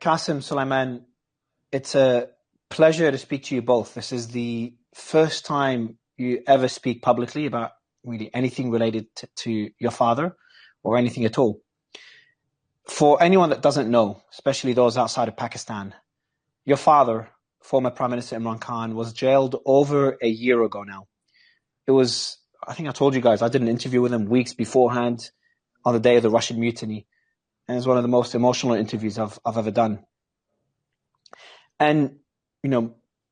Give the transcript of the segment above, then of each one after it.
Qasim, Suleman, it's a pleasure to speak to you both. This is the first time you ever speak publicly about really anything related to your father or anything at all. For anyone that doesn't know, especially those outside of Pakistan, your father, former Prime Minister Imran Khan, was jailed over a year ago now. I think I told you guys, I did an interview with him weeks beforehand on the day of the Russian mutiny. And it's one of the most emotional interviews I've ever done. And,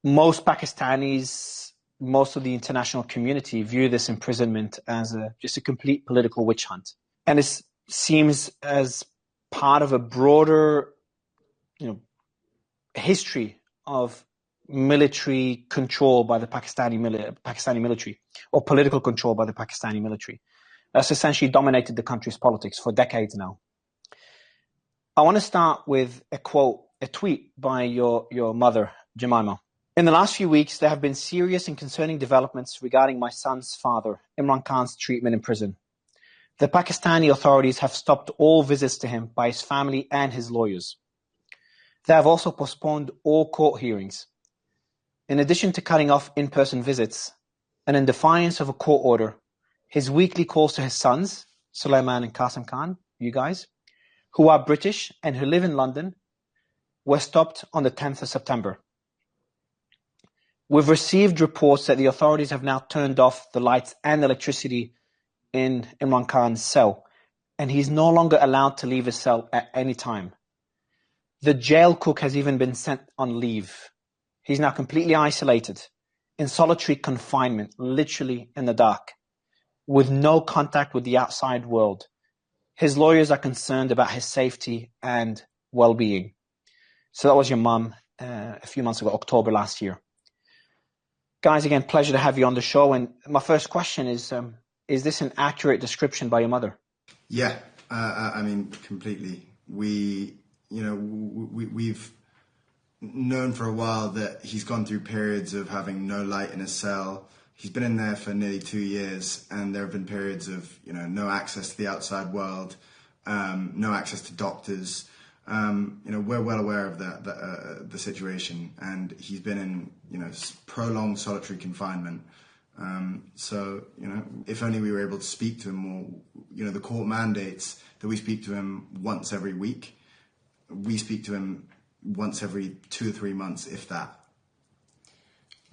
most Pakistanis, most of the international community view this imprisonment as just a complete political witch hunt. And it seems as part of a broader, history of military control by the Pakistani military, or political control by the Pakistani military. That's essentially dominated the country's politics for decades now. I want to start with a tweet by your mother, Jemima. In the last few weeks, there have been serious and concerning developments regarding my son's father, Imran Khan's treatment in prison. The Pakistani authorities have stopped all visits to him by his family and his lawyers. They have also postponed all court hearings. In addition to cutting off in-person visits, and in defiance of a court order, his weekly calls to his sons, Suleman and Qasim Khan, you guys, who are British and who live in London, were stopped on the 10th of September. We've received reports that the authorities have now turned off the lights and electricity in Imran Khan's cell, and he's no longer allowed to leave his cell at any time. The jail cook has even been sent on leave. He's now completely isolated, in solitary confinement, literally in the dark, with no contact with the outside world. His lawyers are concerned about his safety and well-being. So that was your mum a few months ago, October last year. Guys, again, pleasure to have you on the show. And my first question is this an accurate description by your mother? Yeah, completely. We've known for a while that he's gone through periods of having no light in his cell. He's been in there for nearly 2 years, and there have been periods of, no access to the outside world, no access to doctors. We're well aware of the situation, and he's been in, prolonged solitary confinement. If only we were able to speak to him more. The court mandates that we speak to him once every week. We speak to him once every 2 or 3 months, if that.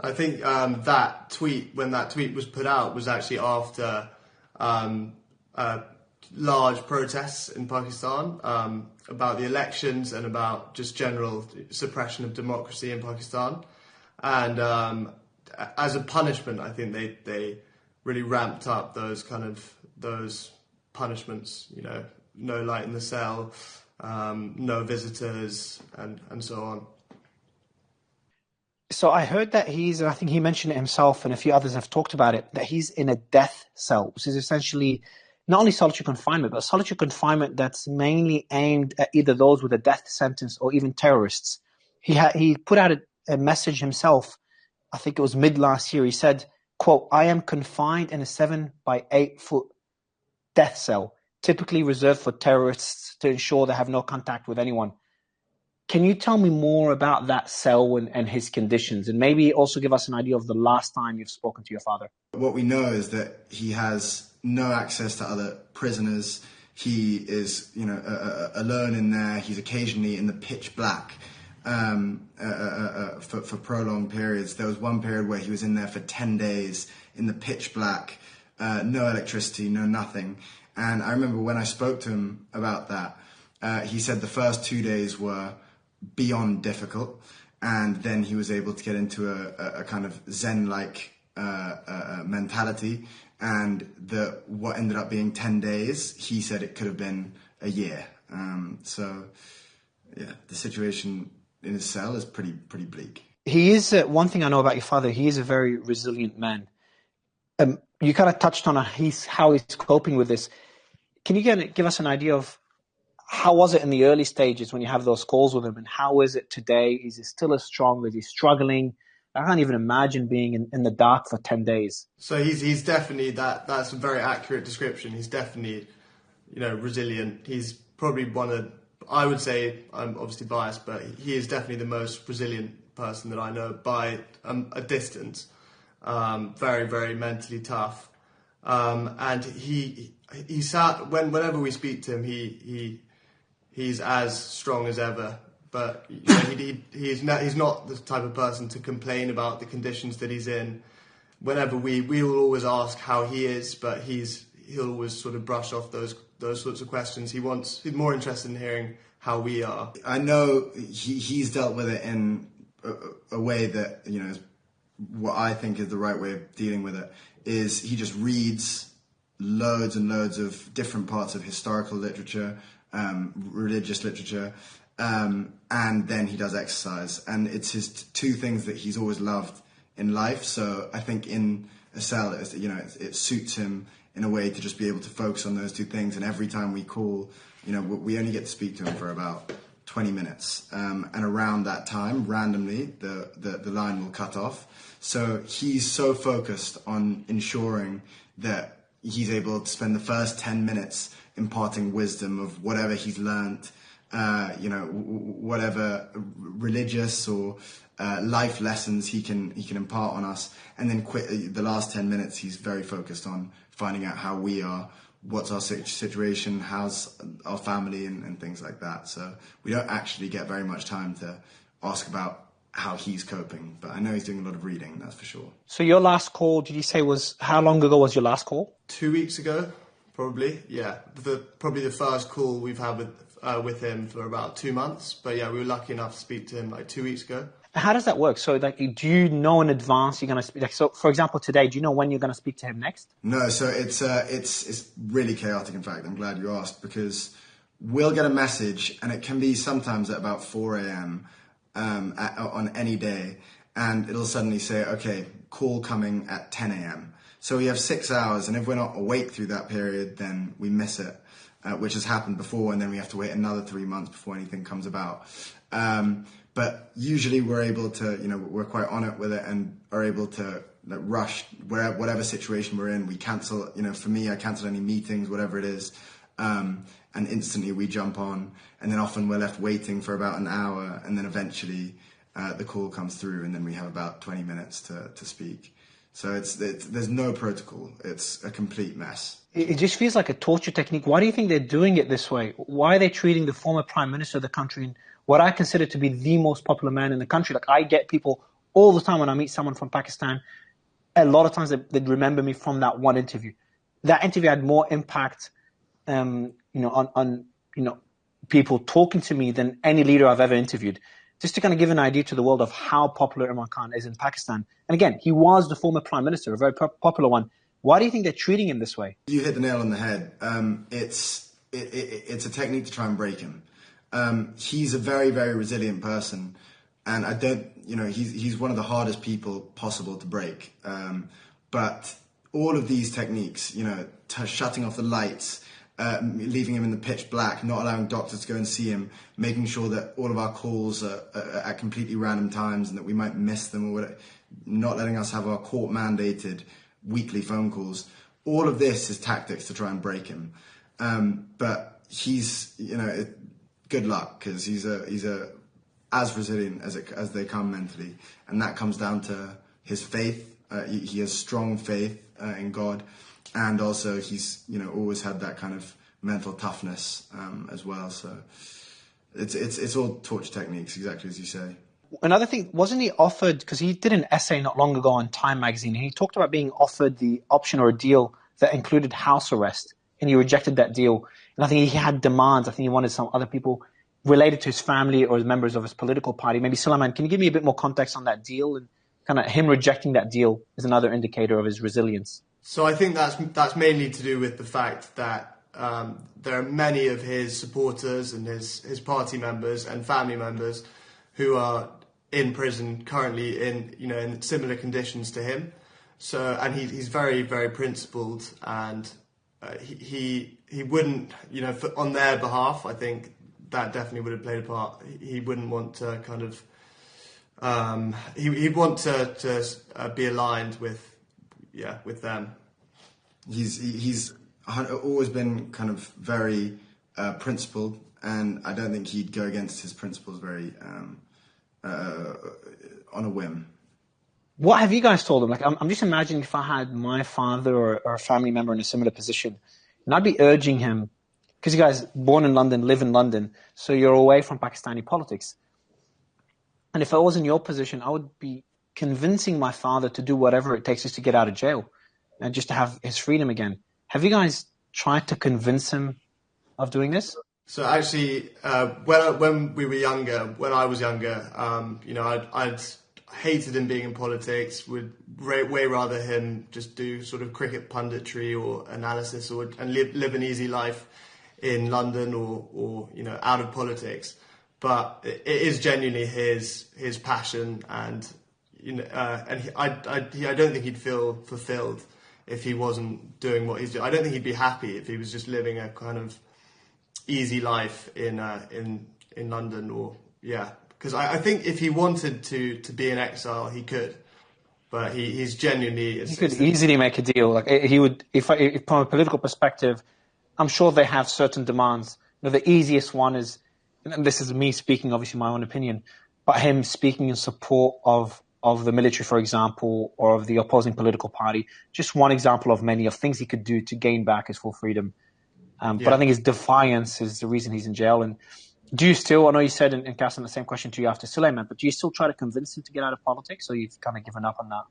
I think that tweet, when that tweet was put out, was actually after large protests in Pakistan about the elections and about just general suppression of democracy in Pakistan. And as a punishment, I think they really ramped up those punishments, no light in the cell, no visitors, and so on. So I heard that I think he mentioned it himself, and a few others have talked about it, that he's in a death cell, which is essentially not only solitary confinement, but solitary confinement that's mainly aimed at either those with a death sentence or even terrorists. He put out a message himself, I think it was mid last year. He said, quote, "I am confined in a 7 by 8 foot death cell, typically reserved for terrorists to ensure they have no contact with anyone." Can you tell me more about that cell and his conditions, and maybe also give us an idea of the last time you've spoken to your father? What we know is that he has no access to other prisoners. He is, alone in there. He's occasionally in the pitch black for prolonged periods. There was one period where he was in there for 10 days in the pitch black, no electricity, no nothing. And I remember when I spoke to him about that, he said the first 2 days were beyond difficult, and then he was able to get into a kind of Zen-like mentality, and what ended up being 10 days, he said it could have been a year. The situation in his cell is pretty bleak. He is, one thing I know about your father, he is a very resilient man. You kind of touched on how he's coping with this. Can you give us an idea of how was it in the early stages when you have those calls with him, and how is it today? Is he still as strong? Is he struggling? I can't even imagine being in the dark for 10 days. So he's definitely, that's a very accurate description. He's definitely, resilient. He's probably one of I would say, I'm obviously biased, but he is definitely the most resilient person that I know by a distance. Very, very mentally tough. And he sat, whenever we speak to him, he's as strong as ever. But you know, he's not the type of person to complain about the conditions that he's in. Whenever we will always ask how he is, but he'll always sort of brush off those sorts of questions. He's more interested in hearing how we are. I know he's dealt with it in a way that, you know, is what I think is the right way of dealing with it. Is he just reads loads and loads of different parts of historical literature, religious literature, and then he does exercise. And it's his two things that he's always loved in life. So I think in a cell, it suits him in a way to just be able to focus on those two things. And every time we call, you know, we only get to speak to him for about 20 minutes. And around that time, randomly, the line will cut off. So he's so focused on ensuring that he's able to spend the first 10 minutes imparting wisdom of whatever he's learnt, whatever religious or life lessons he can impart on us, and then the last 10 minutes he's very focused on finding out how we are, what's our situation, how's our family, and things like that. So we don't actually get very much time to ask about how he's coping, but I know he's doing a lot of reading, that's for sure. So your last call, did you say how long ago was your last call? 2 weeks ago, probably. Yeah, probably the first call we've had with him for about 2 months. But yeah, we were lucky enough to speak to him like 2 weeks ago. How does that work? So, like, do you know in advance you're going to speak? Like, so, for example, today, do you know when you're going to speak to him next? No, so it's really chaotic. In fact, I'm glad you asked, because we'll get a message, and it can be sometimes at about 4 a.m. On any day, and it'll suddenly say, "Okay, call coming at 10 a.m." So we have 6 hours, and if we're not awake through that period, then we miss it, which has happened before, and then we have to wait another 3 months before anything comes about. But usually we're able to, we're quite on it with it and are able to rush whatever situation we're in. We cancel, for me, I cancel any meetings, whatever it is, and instantly we jump on. And then often we're left waiting for about an hour, and then eventually the call comes through, and then we have about 20 minutes to speak. So there's no protocol. It's a complete mess. It just feels like a torture technique. Why do you think they're doing it this way? Why are they treating the former prime minister of the country, and what I consider to be the most popular man in the country? Like, I get people all the time when I meet someone from Pakistan, a lot of times they remember me from that one interview. That interview had more impact, on people talking to me than any leader I've ever interviewed. Just to kind of give an idea to the world of how popular Imran Khan is in Pakistan. And again, he was the former prime minister, a very popular one. Why do you think they're treating him this way? You hit the nail on the head. It's a technique to try and break him. He's a very, very resilient person, and he's one of the hardest people possible to break. But all of these techniques, shutting off the lights, leaving him in the pitch black, not allowing doctors to go and see him, making sure that all of our calls are at completely random times and that we might miss them, or whatever, not letting us have our court-mandated weekly phone calls. All of this is tactics to try and break him. But he's, good luck, because he's as resilient as they come mentally, and that comes down to his faith. He has strong faith in God, and also he's always had that kind of mental toughness as well. So it's all torture techniques, exactly as you say. Another thing, wasn't he offered, because he did an essay not long ago on Time magazine, and he talked about being offered the option or a deal that included house arrest, and he rejected that deal. And I think he had demands. I think he wanted some other people related to his family or members of his political party. Maybe Suleman, can you give me a bit more context on that deal? And kind of him rejecting that deal is another indicator of his resilience. So I think that's mainly to do with the fact that there are many of his supporters and his party members and family members who are in prison currently in similar conditions to him. So, and he's very, very principled, and he wouldn't, on their behalf, I think that definitely would have played a part. He wouldn't want to kind of, he'd want to be aligned with them. He's always been kind of very principled, and I don't think he'd go against his principles very on a whim. What have you guys told him? Like, I'm just imagining if I had my father or a family member in a similar position, and I'd be urging him, because you guys born in London, live in London, so you're away from Pakistani politics. And if I was in your position, I would be convincing my father to do whatever it takes just to get out of jail and just to have his freedom again. Have you guys tried to convince him of doing this? So actually, when we were younger, when I was younger, I'd hated him being in politics. Would way rather him just do sort of cricket punditry or analysis, and live an easy life in London or out of politics. But it is genuinely his passion, and I don't think he'd feel fulfilled if he wasn't doing what he's doing. I don't think he'd be happy if he was just living a kind of easy life in London, because I think if he wanted to be in exile, he could, but he's genuinely. He could easily make a deal. Like he would, if from a political perspective, I'm sure they have certain demands. The easiest one is, and this is me speaking, obviously my own opinion, but him speaking in support of the military, for example, or of the opposing political party. Just one example of many of things he could do to gain back his full freedom. But I think his defiance is the reason he's in jail. And do you still, I know you said in Qasim, the same question to you after Suleman, but do you still try to convince him to get out of politics, or you've kind of given up on that?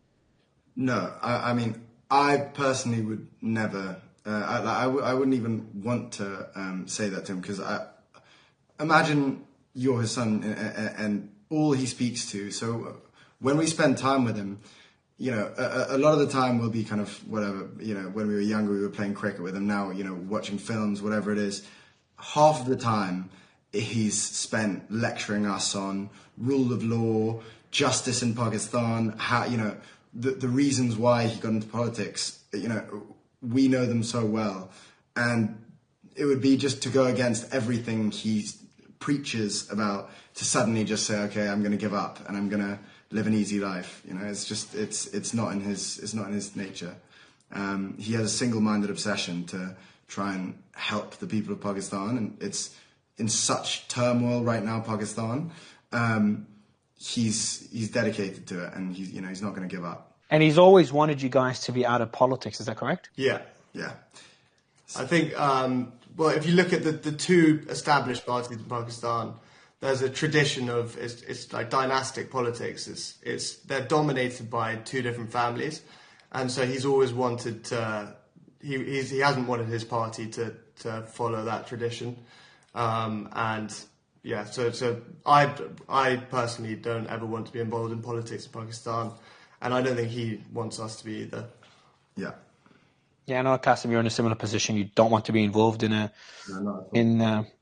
No, I mean, I personally would never, I wouldn't even want to say that to him, because imagine you're his son and all he speaks to. So when we spend time with him, a lot of the time we'll be kind of whatever, when we were younger, we were playing cricket with him. Now, watching films, whatever it is, half of the time he's spent lecturing us on rule of law, justice in Pakistan, how, the reasons why he got into politics. We know them so well. And it would be just to go against everything he preaches about, to suddenly just say, okay, I'm going to give up and I'm going to live an easy life. It's just, it's not in his nature. He has a single-minded obsession to try and help the people of Pakistan, and it's in such turmoil right now, Pakistan. He's dedicated to it, and he's not going to give up. And he's always wanted you guys to be out of politics. Is that correct? Yeah. Yeah. I think, if you look at the two established parties in Pakistan, there's a tradition of it's like dynastic politics. They're dominated by two different families, and so he's always wanted to. He hasn't wanted his party to follow that tradition, So I personally don't ever want to be involved in politics in Pakistan, and I don't think he wants us to be either. Yeah. Yeah, I know, Qasim, you're in a similar position. You don't want to be involved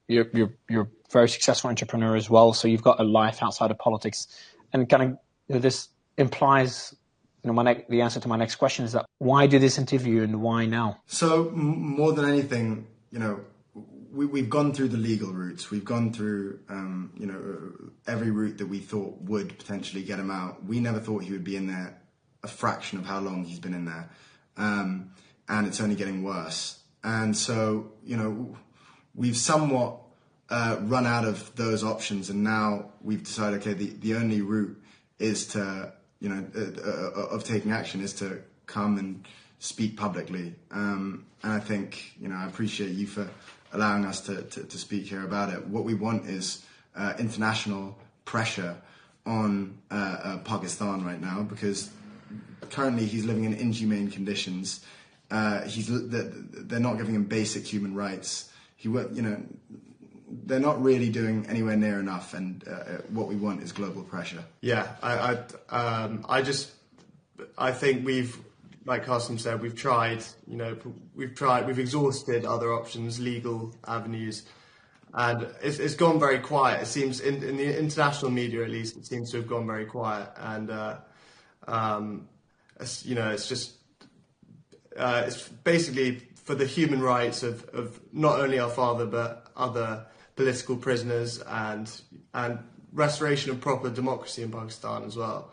you're a very successful entrepreneur as well, so you've got a life outside of politics. And kind of this implies, the answer to my next question is that why do this interview and why now? So more than anything, we've gone through the legal routes. We've gone through, every route that we thought would potentially get him out. We never thought he would be in there a fraction of how long he's been in there. And it's only getting worse. And so, we've somewhat run out of those options, and now we've decided, okay, the only route is to, of taking action is to come and speak publicly. And I think, I appreciate you for allowing us to speak here about it. What we want is international pressure on Pakistan right now, because currently he's living in inhumane conditions. They're not giving him basic human rights. They're not really doing anywhere near enough, and what we want is global pressure. Yeah, I think we've, like Qasim said, we've tried. We've exhausted other options, legal avenues, and it's gone very quiet. It seems in the international media, at least, it seems to have gone very quiet, and it's just. It's basically for the human rights of not only our father but other political prisoners, and restoration of proper democracy in Pakistan as well.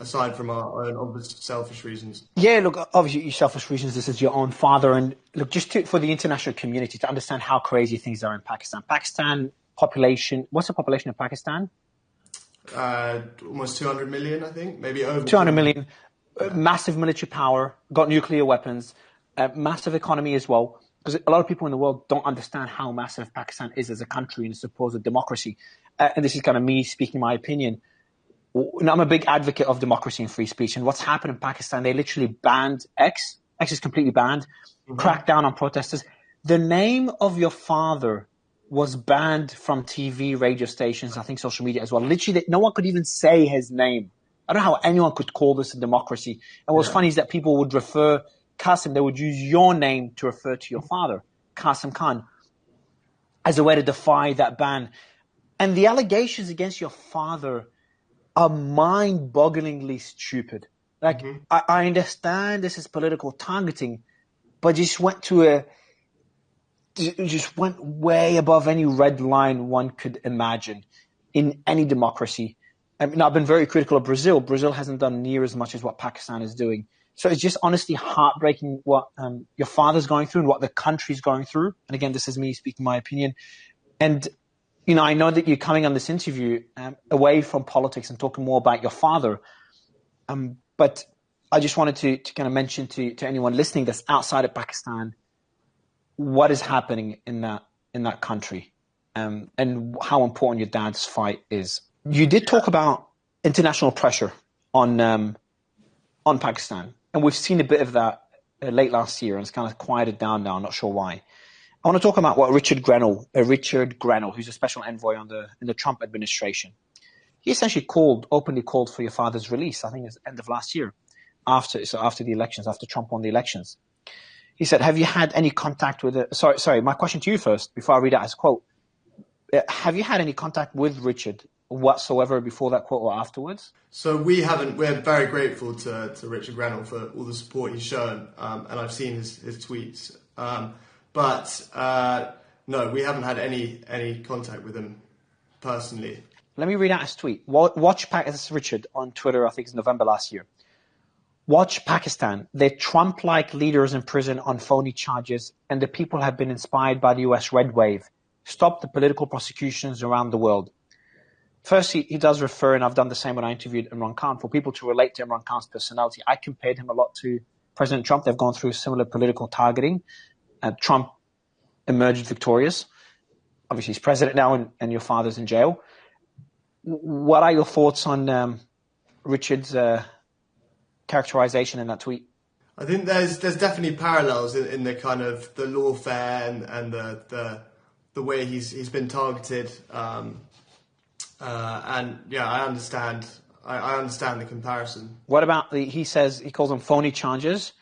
aside from our own obvious selfish reasons? Yeah, look, obviously, your selfish reasons. This is your own father, and look, for the international community to understand how crazy things are in Pakistan. Pakistan population. What's the population of Pakistan? Almost 200 million, I think, maybe over 200 million. Yeah. Massive military power, got nuclear weapons, massive economy as well. Because a lot of people in the world don't understand how massive Pakistan is as a country and a supposed democracy. And this is kind of me speaking my opinion. I'm a big advocate of democracy and free speech. And what's happened in Pakistan, they literally banned X. X is completely banned, cracked down on protesters. The name of your father was banned from TV, radio stations, I think social media as well. Literally, no one could even say his name. I don't know how anyone could call this a democracy. And what's funny is that people would refer Qasim, they would use your name to refer to your father, Qasim Khan, as a way to defy that ban. And the allegations against your father are mind-bogglingly stupid. Like, I understand this is political targeting, but just went way above any red line one could imagine in any democracy. I mean, I've been very critical of Brazil. Brazil hasn't done near as much as what Pakistan is doing. So it's just honestly heartbreaking what your father's going through and what the country's going through. And again, this is me speaking my opinion. And, you know, I know that you're coming on this interview away from politics and talking more about your father. But I just wanted to kind of mention to anyone listening that's outside of Pakistan what is happening in that country and how important your dad's fight is. You did talk about international pressure on Pakistan. And we've seen a bit of that late last year, and it's kind of quieted down now. I'm not sure why. I want to talk about what Richard Grenell, who's a special envoy in the Trump administration. He essentially openly called for your father's release. I think it's the end of last year, after the elections, after Trump won the elections. He said, "Have you had any contact with it?" Sorry. My question to you first, before I read out his quote: have you had any contact with Richard whatsoever before that quote or afterwards? So we haven't. We're very grateful to Richard Grenell for all the support he's shown, and I've seen his tweets. But no, we haven't had any contact with him personally. Let me read out his tweet. This is Richard on Twitter. I think it's November last year. Watch Pakistan. They're Trump-like leaders in prison on phony charges, and the people have been inspired by the US red wave. Stop the political prosecutions around the world. First, he does refer, and I've done the same when I interviewed Imran Khan, for people to relate to Imran Khan's personality. I compared him a lot to President Trump. They've gone through similar political targeting. Trump emerged victorious. Obviously, he's president now, and your father's in jail. What are your thoughts on Richard's characterization in that tweet? I think there's definitely parallels in the kind of the lawfare and the way he's been targeted. And yeah, I understand the comparison. What about he calls them phony charges.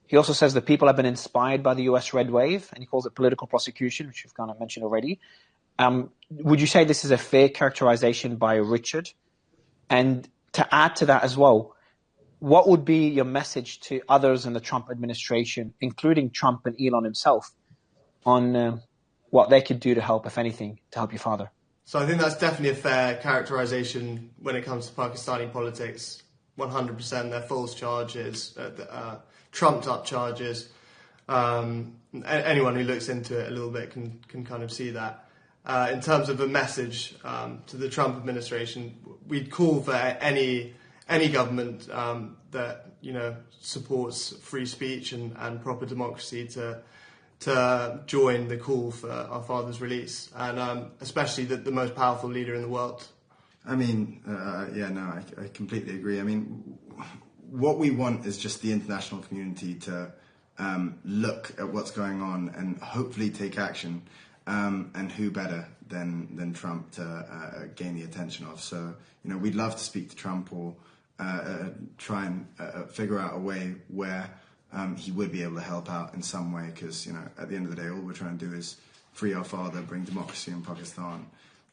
He also says that people have been inspired by the US red wave, and he calls it political prosecution, which you've kind of mentioned already. Would you say this is a fair characterization by Richard? And to add to that as well, what would be your message to others in the Trump administration, including Trump and Elon himself, on what they could do to help, if anything, to help your father? So I think that's definitely a fair characterization when it comes to Pakistani politics. 100%, they're false charges, trumped-up charges. Anyone who looks into it a little bit can kind of see that. In terms of a message to the Trump administration, we'd call for any government that supports free speech and proper democracy to join the call for our father's release, and especially the most powerful leader in the world. I mean, I completely agree. I mean, what we want is just the international community to look at what's going on and hopefully take action. And who better than Trump to gain the attention of? So, we'd love to speak to Trump or try and figure out a way where he would be able to help out in some way, because at the end of the day, all we're trying to do is free our father, bring democracy in Pakistan,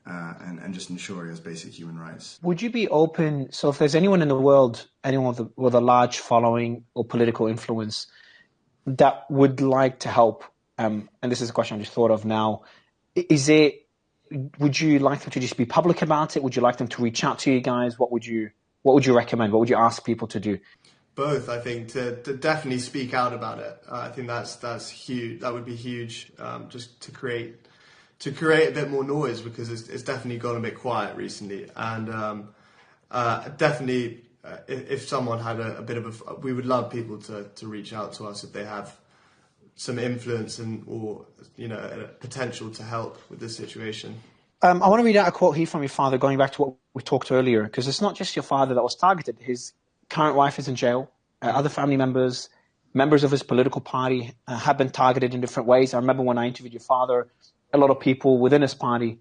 and just ensure he has basic human rights. Would you be open? So, if there's anyone in the world, anyone with a large following or political influence that would like to help, and this is a question I just thought of now, would you like them to just be public about it? Would you like them to reach out to you guys? What would you What would you recommend? What would you ask people to do? Both, I think, to definitely speak out about it. I think that's huge. That would be huge, just to create a bit more noise, because it's definitely gone a bit quiet recently. And definitely, if someone had a bit of we would love people to reach out to us if they have some influence or a potential to help with this situation. I want to read out a quote here from your father, going back to what we talked earlier, because it's not just your father that was targeted. His current wife is in jail. Other family members of his political party have been targeted in different ways. I remember when I interviewed your father, a lot of people within his party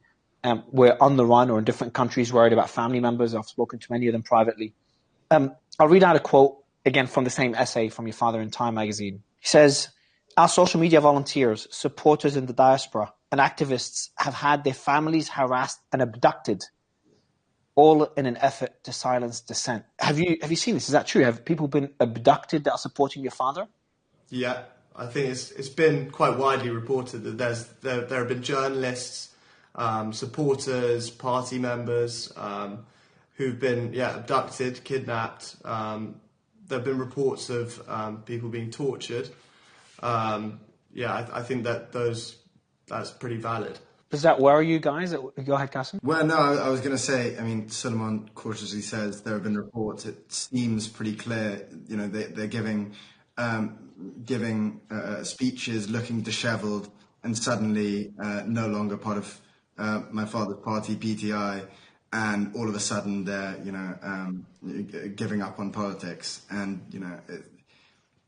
were on the run or in different countries worried about family members. I've spoken to many of them privately. I'll read out a quote again from the same essay from your father in Time magazine. He says, "Our social media volunteers, supporters in the diaspora, and activists have had their families harassed and abducted, all in an effort to silence dissent." Have you seen this? Is that true? Have people been abducted that are supporting your father? Yeah, I think it's been quite widely reported that there have been journalists, supporters, party members who've been abducted, kidnapped. There have been reports of people being tortured. I think that's pretty valid. Does that worry you guys? Go ahead, Qasim. Well, no, I was going to say, I mean, Suleman cautiously says there have been reports. It seems pretty clear, they're giving speeches looking dishevelled and suddenly no longer part of my father's party, PTI, and all of a sudden they're, giving up on politics, and,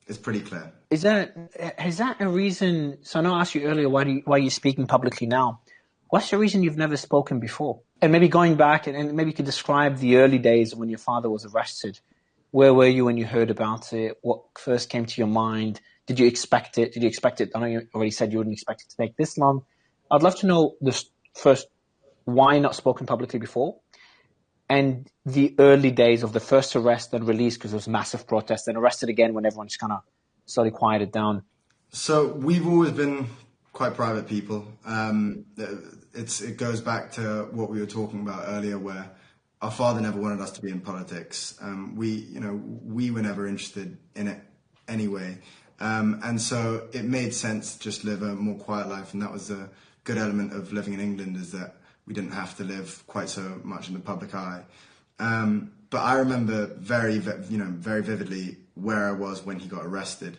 it's pretty clear. Is that a reason? So I know I asked you earlier, why are you speaking publicly now? What's the reason you've never spoken before? And maybe going back and maybe you could describe the early days when your father was arrested. Where were you when you heard about it? What first came to your mind? Did you expect it? I know you already said you wouldn't expect it to take this long. I'd love to know this first, why not spoken publicly before? And the early days of the first arrest and release, because there was massive protest, and arrested again when everyone just kind of slowly quieted down. So we've always been quite private people. It goes back to what we were talking about earlier, where our father never wanted us to be in politics. We were never interested in it anyway. And so it made sense to just live a more quiet life. And that was a good element of living in England, is that we didn't have to live quite so much in the public eye. But I remember very vividly where I was when he got arrested.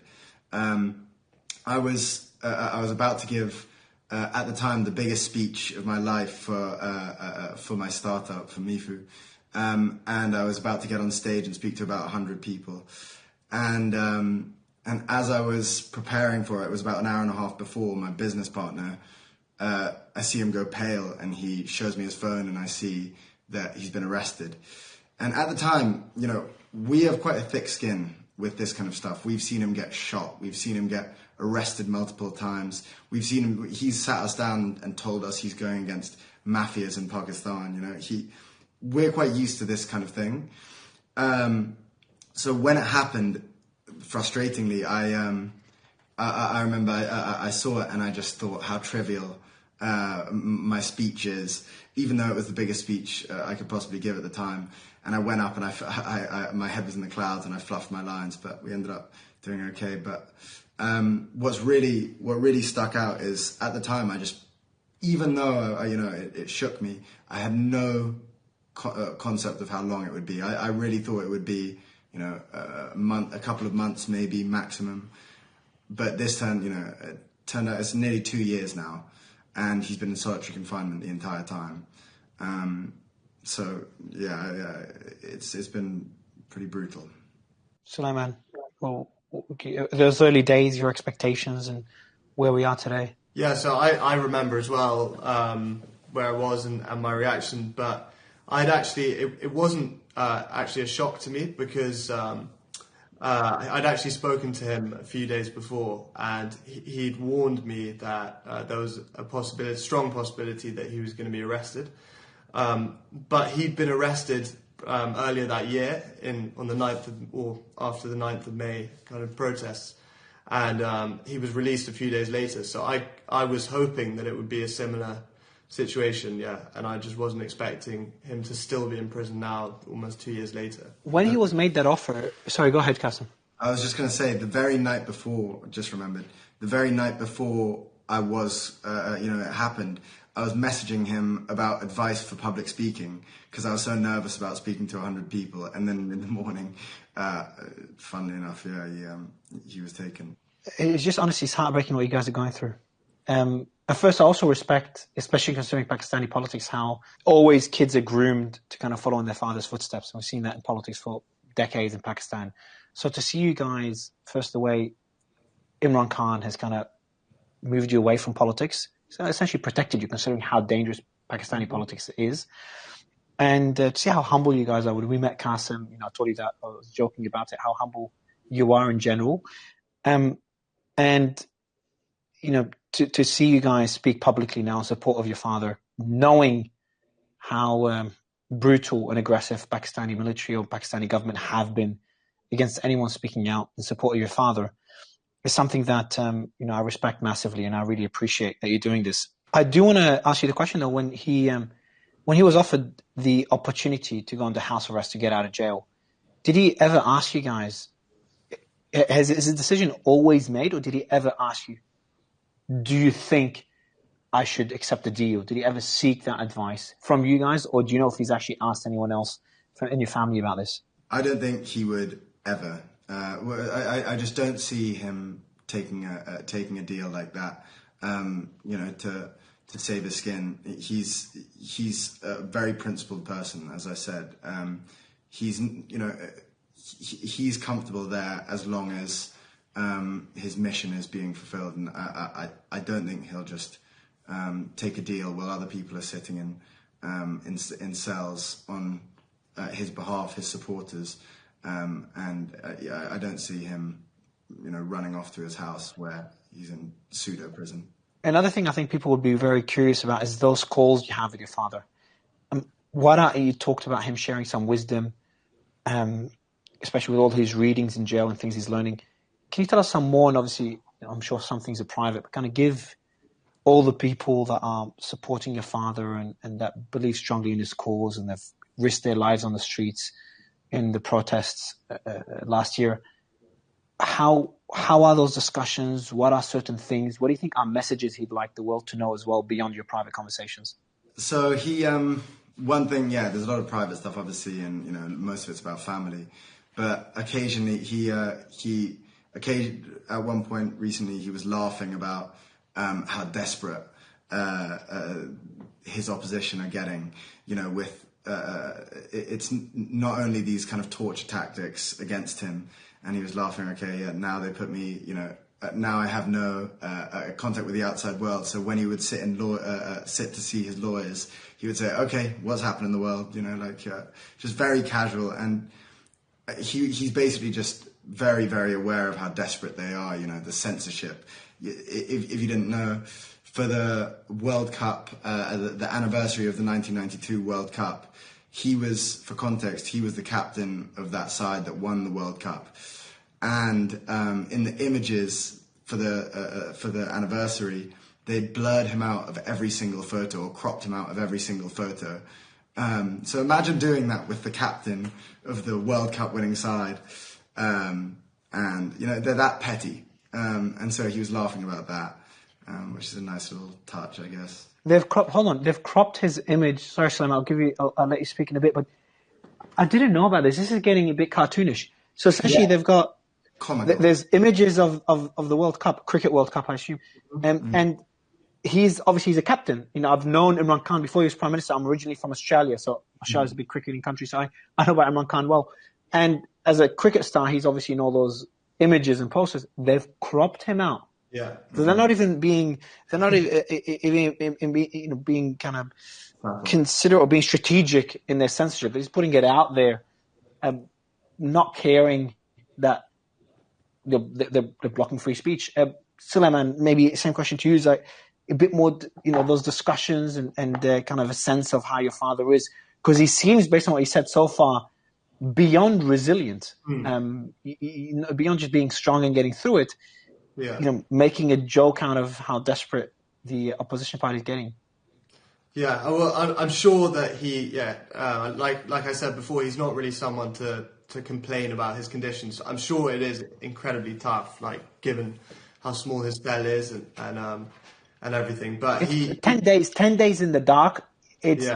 I was about to give, at the time, the biggest speech of my life for my startup, for Mifu. And I was about to get on stage and speak to about 100 people. And as I was preparing for it was about an hour and a half before, my business partner, I see him go pale, and he shows me his phone, and I see that he's been arrested. And at the time, we have quite a thick skin with this kind of stuff. We've seen him get shot. We've seen him get arrested multiple times. We've seen him, he's sat us down and told us he's going against mafias in Pakistan. We're quite used to this kind of thing. So when it happened, frustratingly, I remember I saw it, and I just thought how trivial my speech is, even though it was the biggest speech I could possibly give at the time. And I went up, and I my head was in the clouds, and I fluffed my lines, but we ended up doing okay. But what really stuck out is, at the time, I just, even though it shook me, I had no concept of how long it would be. I really thought it would be a couple of months maybe maximum. But this time, it turned out it's nearly 2 years now, and he's been in solitary confinement the entire time. It's been pretty brutal. Suleman, well, those early days, your expectations, and where we are today. Yeah, so I remember as well where I was and my reaction, but it wasn't actually a shock to me, because I'd actually spoken to him a few days before, and he'd warned me that there was a strong possibility that he was going to be arrested. But he'd been arrested earlier that year on the 9th or after the 9th of May kind of protests, and he was released a few days later. So I was hoping that it would be a similar situation, yeah. And I just wasn't expecting him to still be in prison now, almost 2 years later. When he was made that offer, sorry, go ahead, Qasim. I was just going to say, the very night before, just remembered, the very night before I was, it happened, I was messaging him about advice for public speaking because I was so nervous about speaking to 100 people. And then in the morning, funnily enough, he was taken. It's just honestly, it's heartbreaking what you guys are going through. At first, I also respect, especially considering Pakistani politics, how always kids are groomed to kind of follow in their father's footsteps. We've seen that in politics for decades in Pakistan. So to see you guys, first the way Imran Khan has kind of moved you away from politics, so essentially protected you, considering how dangerous Pakistani politics is. And to see how humble you guys are. When we met Qasim, I told you that, I was joking about it, how humble you are in general. And, to see you guys speak publicly now in support of your father, knowing how brutal and aggressive Pakistani military or Pakistani government have been against anyone speaking out in support of your father, is something that I respect massively, and I really appreciate that you're doing this. I do want to ask you the question though. When he was offered the opportunity to go under house arrest to get out of jail, did he ever ask you guys? Is his decision always made, or did he ever ask you, do you think I should accept the deal? Did he ever seek that advice from you guys, or do you know if he's actually asked anyone else in your family about this? I don't think he would ever. I just don't see him taking a deal like that. To save his skin. He's a very principled person, as I said. He's comfortable there as long as his mission is being fulfilled, and I don't think he'll just take a deal while other people are sitting in cells on his behalf, his supporters. I don't see him, running off to his house where he's in pseudo prison. Another thing I think people would be very curious about is those calls you have with your father. You talked about him sharing some wisdom, especially with all his readings in jail and things he's learning. Can you tell us some more? And obviously, I'm sure some things are private, but kind of give all the people that are supporting your father and that believe strongly in his cause and have risked their lives on the streets in the protests last year. How are those discussions? What are certain things? What do you think are messages he'd like the world to know as well beyond your private conversations? So he, one thing, there's a lot of private stuff obviously, and most of it's about family. But occasionally at one point recently, he was laughing about how desperate his opposition are getting. With it's not only these kind of torture tactics against him. And he was laughing, now they put me, now I have no contact with the outside world. So when he would sit to see his lawyers, he would say, okay, what's happened in the world? Just very casual. And he's basically just very, very aware of how desperate they are, the censorship. If you didn't know, for the World Cup, the anniversary of the 1992 World Cup, for context, he was the captain of that side that won the World Cup. And in the images for the anniversary, they blurred him out of every single photo or cropped him out of every single photo. So imagine doing that with the captain of the World Cup winning side. And, they're that petty. And so he was laughing about that, which is a nice little touch, I guess. They've cropped his image. Sorry, Suleman, I'll let you speak in a bit, but I didn't know about this. This is getting a bit cartoonish. So essentially they've got, there's images of the World Cup, Cricket World Cup, I assume. And he's a captain. I've known Imran Khan before he was Prime Minister. I'm originally from Australia, so Australia's a big cricketing country, so I know about Imran Khan well. And as a cricket star, he's obviously in all those images and posters. They've cropped him out. Yeah. So they're not even being kind of considerate or being strategic in their censorship. They're just putting it out there, not caring that they're blocking free speech. Suleman, maybe same question to you, is like a bit more, those discussions and kind of a sense of how your father is, because he seems, based on what he said so far, beyond resilient, beyond just being strong and getting through it. Yeah. Making a joke out of how desperate the opposition party is getting. Yeah, well, I'm sure that like I said before, he's not really someone to complain about his conditions. I'm sure it is incredibly tough, like given how small his cell is and everything. But It's 10 days in the dark. It's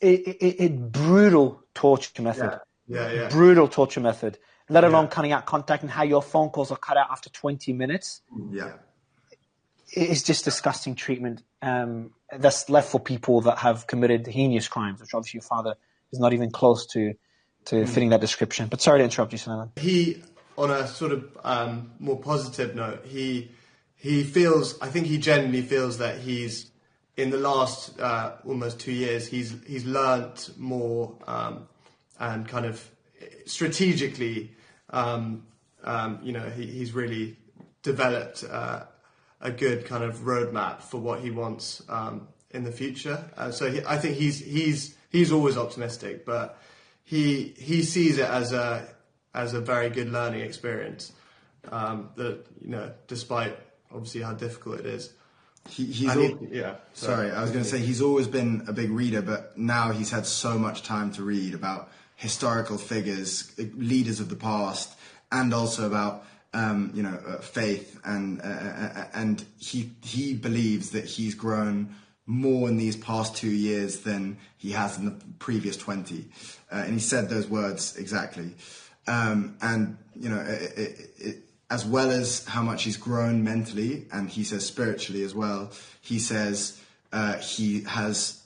yeah, brutal torture method. yeah, Brutal torture method. Let alone yeah, cutting out contact and how your phone calls are cut out after 20 minutes. Yeah. It's just disgusting treatment. That's left for people that have committed heinous crimes, which obviously your father is not even close to fitting that description. But sorry to interrupt you, Suleman. He, on a sort of more positive note, he feels. I think he genuinely feels that he's in the last almost 2 years. He's learnt more and kind of strategically. He's really developed a good kind of roadmap for what he wants in the future. I think he's always optimistic, but he sees it as a very good learning experience. Despite obviously how difficult it is. Sorry, I was going to say he's always been a big reader, but now he's had so much time to read about historical figures, leaders of the past, and also about faith, and he believes that he's grown more in these past 2 years than he has in the previous 20, and he said those words exactly. As well as how much he's grown mentally, and he says spiritually as well. He says he has,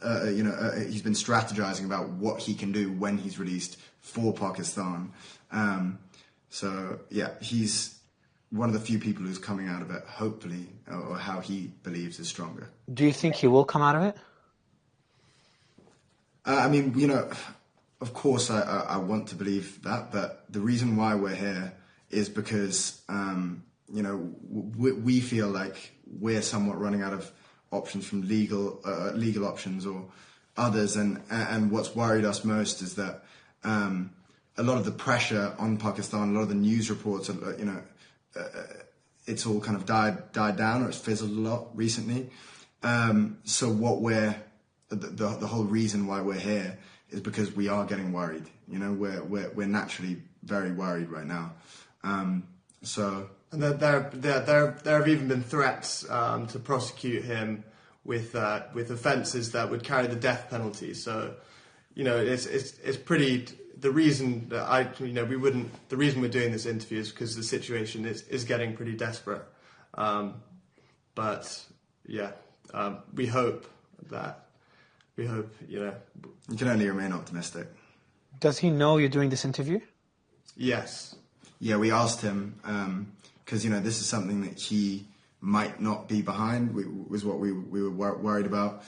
he's been strategizing about what he can do when he's released for Pakistan. He's one of the few people who's coming out of it, hopefully, or how he believes is stronger. Do you think he will come out of it? Of course I want to believe that, but the reason why we're here is because, we feel like we're somewhat running out of options from legal options or others. And what's worried us most is that a lot of the pressure on Pakistan, a lot of the news reports, it's all kind of died down, or it's fizzled a lot recently. So the whole reason why we're here is because we are getting worried. We're naturally very worried right now. And there have even been threats to prosecute him with offences that would carry the death penalty. So, it's pretty. The reason that the reason we're doing this interview is because the situation is getting pretty desperate. We hope. You can only remain optimistic. Does he know you're doing this interview? Yes. Yeah, we asked him because this is something that he might not be behind. Was what we were worried about.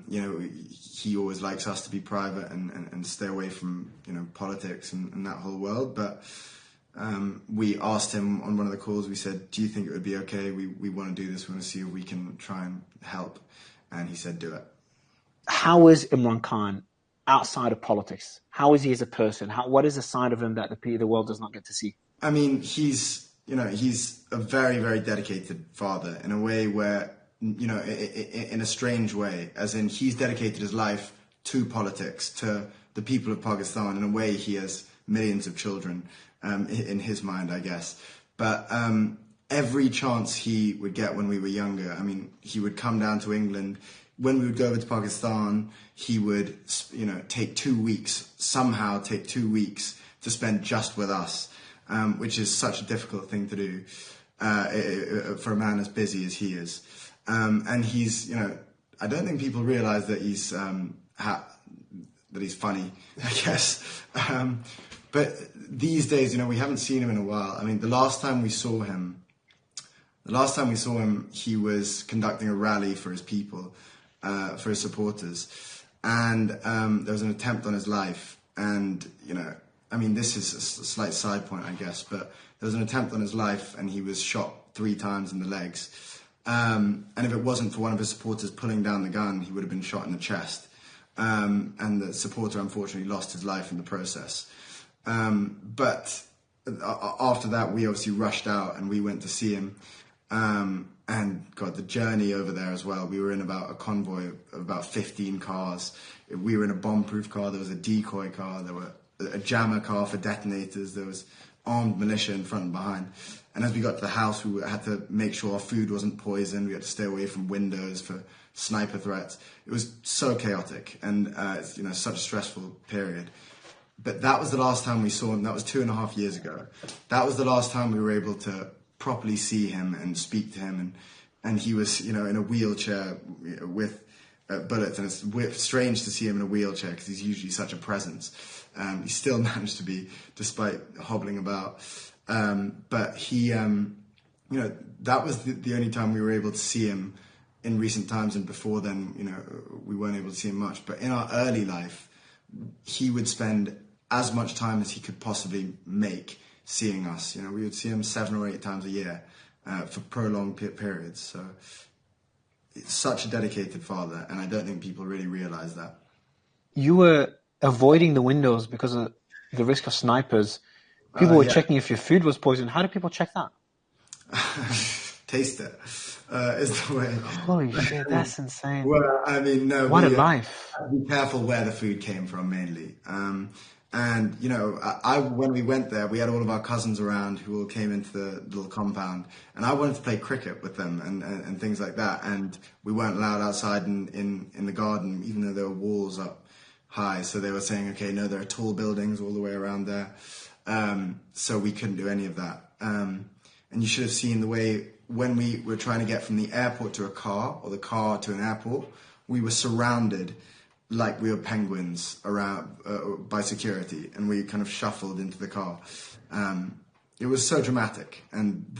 He always likes us to be private and stay away from politics and that whole world. But we asked him on one of the calls. We said, "Do you think it would be okay? We want to do this. We want to see if we can try and help." And he said, "Do it." How is Imran Khan outside of politics? How is he as a person? What is a side of him that the world does not get to see? I mean, he's a very, very dedicated father in a way where, in a strange way, as in he's dedicated his life to politics, to the people of Pakistan. In a way, he has millions of children in his mind, I guess. But every chance he would get when we were younger, he would come down to England. When we would go over to Pakistan, he would, take 2 weeks, somehow take 2 weeks to spend just with us, which is such a difficult thing to do for a man as busy as he is. And he's, I don't think people realize that he's funny, I guess. But these days, we haven't seen him in a while. The last time we saw him, he was conducting a rally for his people. For his supporters, and there was an attempt on his life, and this is a slight side point, I guess, but there was an attempt on his life, and he was shot 3 times in the legs, and if it wasn't for one of his supporters pulling down the gun, he would have been shot in the chest, and the supporter unfortunately lost his life in the process. But after that, we obviously rushed out and we went to see him. And God, the journey over there as well. We were in about a convoy of about 15 cars. We were in a bomb-proof car. There was a decoy car. There were a jammer car for detonators. There was armed militia in front and behind. And as we got to the house, we had to make sure our food wasn't poisoned. We had to stay away from windows for sniper threats. It was so chaotic, and it's, such a stressful period. But that was the last time we saw him. That was 2.5 years ago. That was the last time we were able to properly see him and speak to him. And he was, in a wheelchair with bullets. And it's strange to see him in a wheelchair because he's usually such a presence. He still managed to be, despite hobbling about. But he, that was the only time we were able to see him in recent times. And before then, we weren't able to see him much. But in our early life, he would spend as much time as he could possibly make seeing us. We would see him 7 or 8 times a year for prolonged periods. So it's such a dedicated father, and I don't think people really realize that. You were avoiding the windows because of the risk of snipers. People were checking if your food was poisoned. How do people check that? Taste it. Is the way. Holy shit, that's insane. Well, I mean, no. What a life. Be careful where the food came from, mainly. And, when we went there, we had all of our cousins around who all came into the little compound. And I wanted to play cricket with them and things like that. And we weren't allowed outside in the garden, even though there were walls up high. So they were saying, okay, no, there are tall buildings all the way around there. So we couldn't do any of that. And you should have seen the way when we were trying to get from the airport to a car or the car to an airport, we were surrounded like we were penguins around by security, and we kind of shuffled into the car. It was so dramatic, and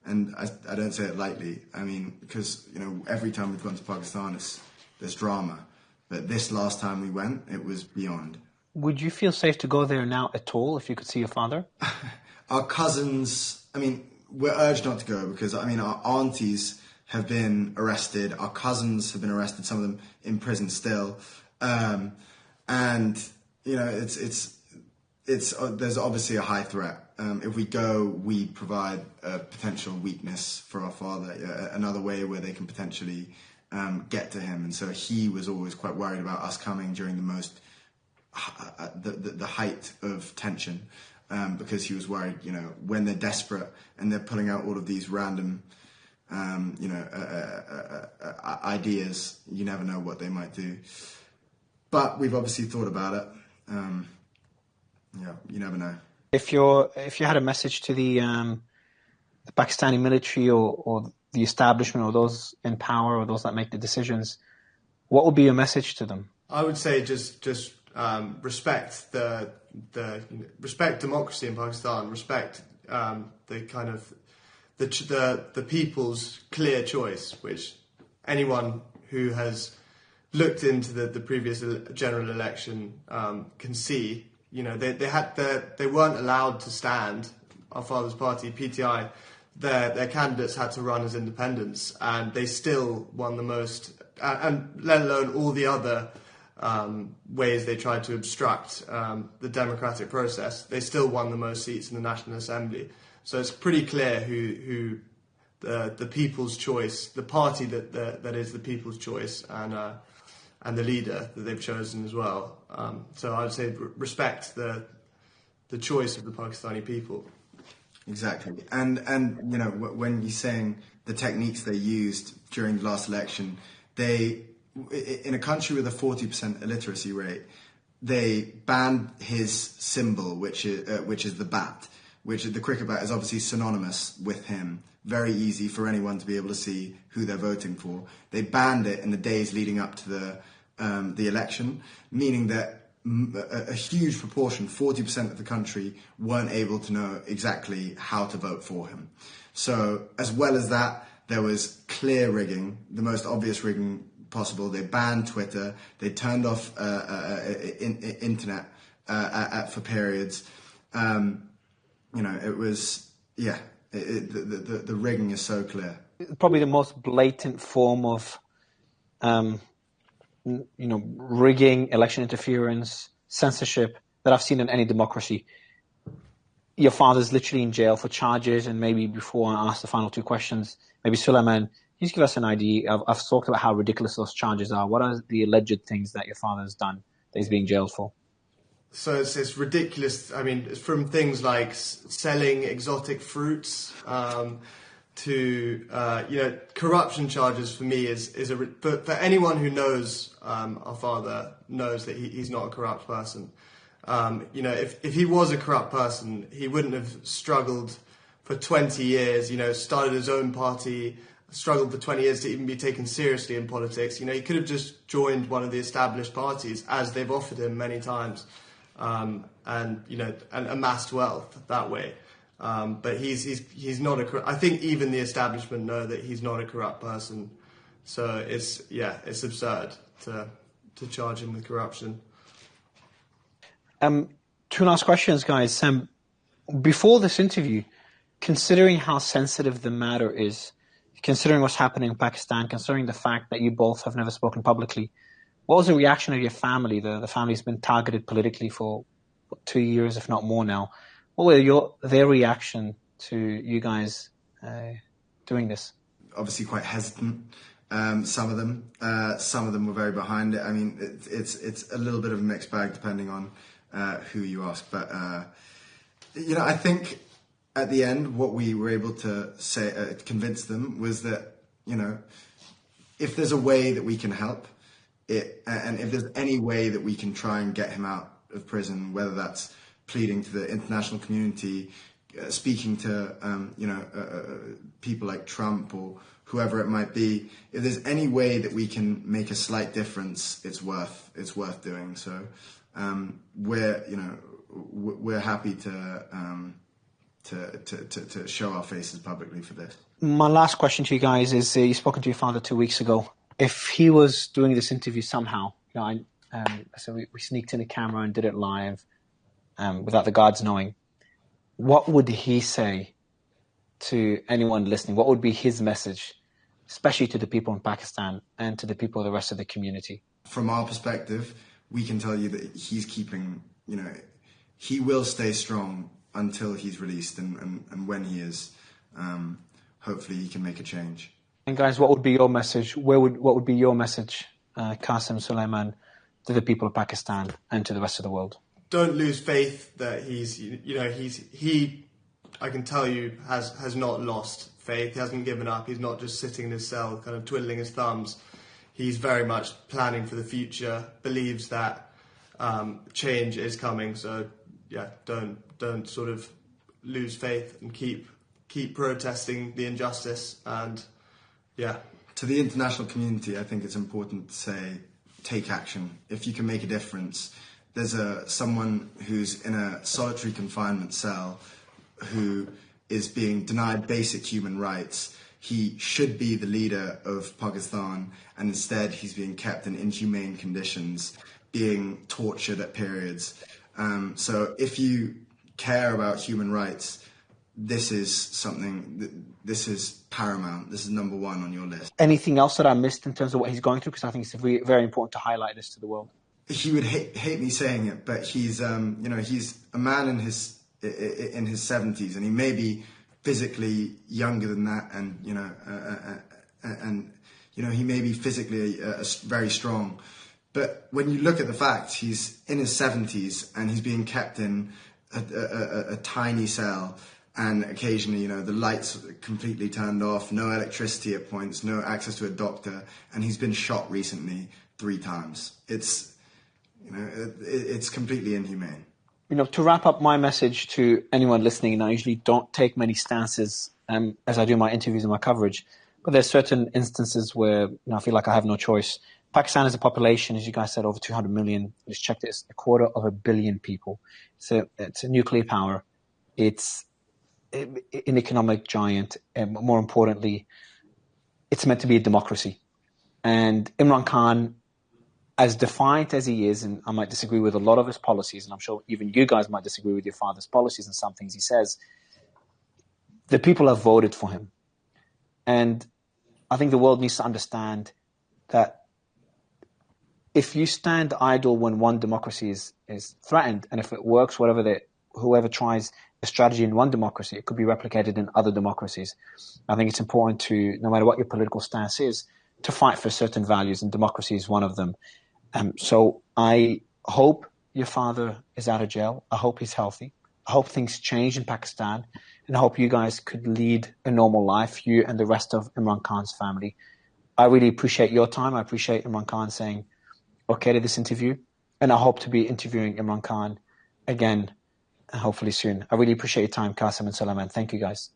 I don't say it lightly. I mean, because every time we've gone to Pakistan, there's drama, but this last time we went, it was beyond. Would you feel safe to go there now at all if you could see your father? Our cousins, we're urged not to go because our aunties have been arrested. Our cousins have been arrested. Some of them in prison still, and it's there's obviously a high threat. If we go, we provide a potential weakness for our father, another way where they can potentially get to him. And so he was always quite worried about us coming during the most the height of tension, because he was worried, when they're desperate and they're pulling out all of these random ideas, you never know what they might do. But we've obviously thought about it. You never know. If you had a message to the Pakistani military or the establishment or those in power or those that make the decisions, what would be your message to them? I would say just respect respect democracy in Pakistan. Respect the kind of the people's clear choice, which anyone who has looked into the previous general election can see. They weren't allowed to stand. Our father's party, PTI, their candidates had to run as independents, and they still won the most. And let alone all the other ways they tried to obstruct the democratic process, they still won the most seats in the National Assembly. So it's pretty clear who the people's choice, the party that is the people's choice, and the leader that they've chosen as well. So I would say respect the choice of the Pakistani people. Exactly, and when you're saying the techniques they used during the last election, in a country with a 40% illiteracy rate, they banned his symbol, which is the bat. Which the cricket bat is obviously synonymous with him. Very easy for anyone to be able to see who they're voting for. They banned it in the days leading up to the election, meaning that a huge proportion, 40% of the country, weren't able to know exactly how to vote for him. So as well as that, there was clear rigging, the most obvious rigging possible. They banned Twitter. They turned off internet for periods. It was, the rigging is so clear. Probably the most blatant form of, rigging, election interference, censorship that I've seen in any democracy. your father's literally in jail for charges, and maybe before I ask the final two questions, maybe Suleiman, just give us an idea. I've talked about how ridiculous those charges are. What are the alleged things that your father has done that he's being jailed for? So it's ridiculous. I mean, it's from things like selling exotic fruits to corruption charges. For me, for anyone who knows our father knows that he's not a corrupt person. If he was a corrupt person, he wouldn't have struggled for 20 years. Started his own party, struggled for 20 years to even be taken seriously in politics. He could have just joined one of the established parties, as they've offered him many times. And amassed wealth that way. But he's not I think even the establishment know that he's not a corrupt person. So it's absurd to charge him with corruption. Two last questions, guys. Before this interview, considering how sensitive the matter is, considering what's happening in Pakistan, considering the fact that you both have never spoken publicly, what was the reaction of your family? The family's been targeted politically for 2 years, if not more now. What were their reaction to you guys doing this? Obviously quite hesitant. Some of them were very behind it. I mean, it's a little bit of a mixed bag depending on who you ask. But, I think at the end, what we were able to say, convince them was that, if there's a way that we can help, and if there's any way that we can try and get him out of prison, whether that's pleading to the international community, speaking to people like Trump or whoever it might be, if there's any way that we can make a slight difference, it's worth doing. So we're happy to show our faces publicly for this. My last question to you guys is: you've spoken to your father 2 weeks ago. If he was doing this interview somehow, so we sneaked in a camera and did it live without the guards knowing, what would he say to anyone listening? What would be his message, especially to the people in Pakistan and to the people of the rest of the community? From our perspective, we can tell you that he's keeping, he will stay strong until he's released, and when he is, hopefully he can make a change. And guys, what would be your message? What would be your message, Qasim, Suleiman, to the people of Pakistan and to the rest of the world? Don't lose faith that I can tell you, has not lost faith. He hasn't given up. He's not just sitting in his cell, kind of twiddling his thumbs. He's very much planning for the future, believes that change is coming. So don't sort of lose faith and keep protesting the injustice. And to the international community, I think it's important to say, take action. If you can make a difference, there's someone who's in a solitary confinement cell who is being denied basic human rights. He should be the leader of Pakistan, and instead he's being kept in inhumane conditions, being tortured at periods. So if you care about human rights, this is paramount. This is number one on your list. Anything else that I missed in terms of what he's going through? Because I think it's very, very important to highlight this to the world. He would hate me saying it, but he's he's a man in his 70s, and he may be physically younger than that, and he may be physically very strong. But when you look at the facts, he's in his 70s and he's being kept in a tiny cell, and occasionally, the lights are completely turned off, no electricity at points, no access to a doctor, and he's been shot recently 3 times. It's completely inhumane. To wrap up my message to anyone listening, and I usually don't take many stances as I do my interviews and my coverage, but there's certain instances where I feel like I have no choice. Pakistan is a population, as you guys said, over 200 million. I just checked it, it's 250 million people. So it's a nuclear power. It's an economic giant, and more importantly, it's meant to be a democracy. And Imran Khan, as defiant as he is, and I might disagree with a lot of his policies, and I'm sure even you guys might disagree with your father's policies and some things he says, the people have voted for him. And I think the world needs to understand that if you stand idle when one democracy is threatened, and if it works, whoever tries strategy in one democracy, it could be replicated in other democracies. I think it's important to, no matter what your political stance is, to fight for certain values, and democracy is one of them. So I hope your father is out of jail. I hope he's healthy. I hope things change in Pakistan, and I hope you guys could lead a normal life, you and the rest of Imran Khan's family. I really appreciate your time. I appreciate Imran Khan saying okay to this interview, and I hope to be interviewing Imran Khan again, hopefully soon. I really appreciate your time, Qasim and Suleman. Thank you, guys.